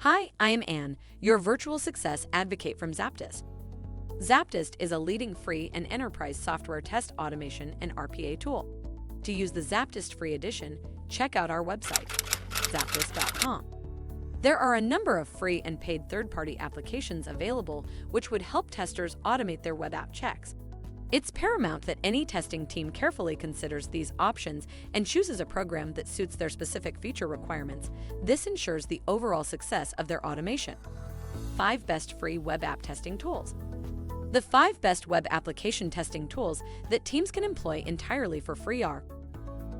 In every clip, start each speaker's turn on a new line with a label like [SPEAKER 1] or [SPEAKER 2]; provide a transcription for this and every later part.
[SPEAKER 1] Hi, I am Anne, your virtual success advocate from ZAPTEST. ZAPTEST is a leading free and enterprise software test automation and RPA tool. To use the ZAPTEST free edition, check out our website, ZAPTEST.AI. There are a number of free and paid third-party applications available which would help testers automate their web app checks. It's paramount that any testing team carefully considers these options and chooses a program that suits their specific feature requirements. This ensures the overall success of their automation. 5 best free web app testing tools. The 5 best web application testing tools that teams can employ entirely for free are: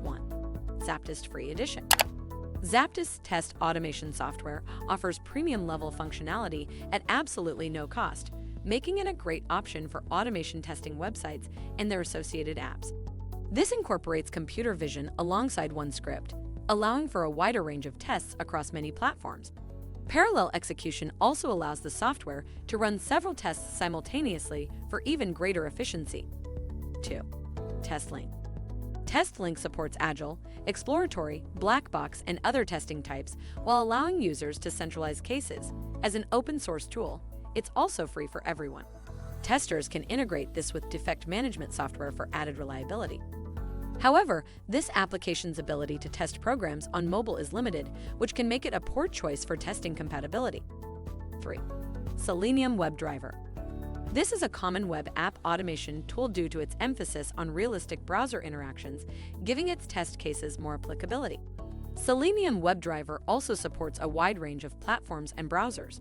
[SPEAKER 1] 1. ZAPTEST Free Edition. ZAPTEST test automation software offers premium-level functionality at absolutely no cost, making it a great option for automation testing websites and their associated apps. This incorporates computer vision alongside one script, allowing for a wider range of tests across many platforms. Parallel execution also allows the software to run several tests simultaneously for even greater efficiency. 2. TestLink. TestLink supports agile, exploratory, black box, and other testing types while allowing users to centralize cases. As an open-source tool, it's also free for everyone. Testers can integrate this with defect management software for added reliability. However, this application's ability to test programs on mobile is limited, which can make it a poor choice for testing compatibility. 3. Selenium WebDriver. This is a common web app automation tool due to its emphasis on realistic browser interactions, giving its test cases more applicability. Selenium WebDriver also supports a wide range of platforms and browsers.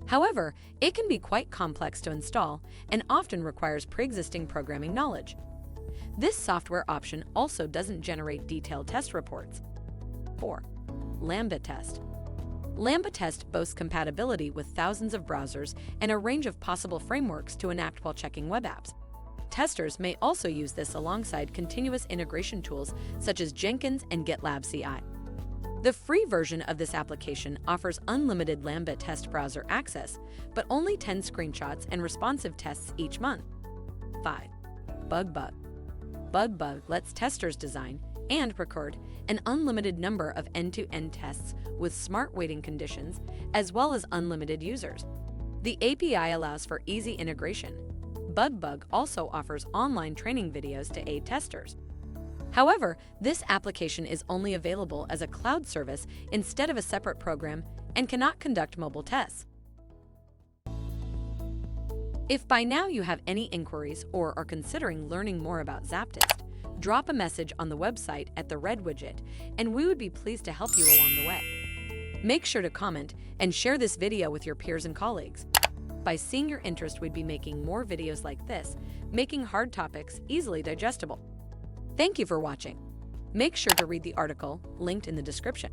[SPEAKER 1] However, it can be quite complex to install and often requires pre-existing programming knowledge. This software option also doesn't generate detailed test reports. 4. LambdaTest. LambdaTest boasts compatibility with thousands of browsers and a range of possible frameworks to enact while checking web apps. Testers may also use this alongside continuous integration tools such as Jenkins and GitLab CI. The free version of this application offers unlimited LambdaTest browser access, but only 10 screenshots and responsive tests each month. 5. BugBug. BugBug lets testers design and record an unlimited number of end-to-end tests with smart waiting conditions, as well as unlimited users. The API allows for easy integration. BugBug also offers online training videos to aid testers. However, this application is only available as a cloud service instead of a separate program and cannot conduct mobile tests. If by now you have any inquiries or are considering learning more about ZAPTEST, drop a message on the website at the red widget, and we would be pleased to help you along the way. Make sure to comment and share this video with your peers and colleagues. By seeing your interest, we'd be making more videos like this, making hard topics easily digestible. Thank you for watching. Make sure to read the article linked in the description.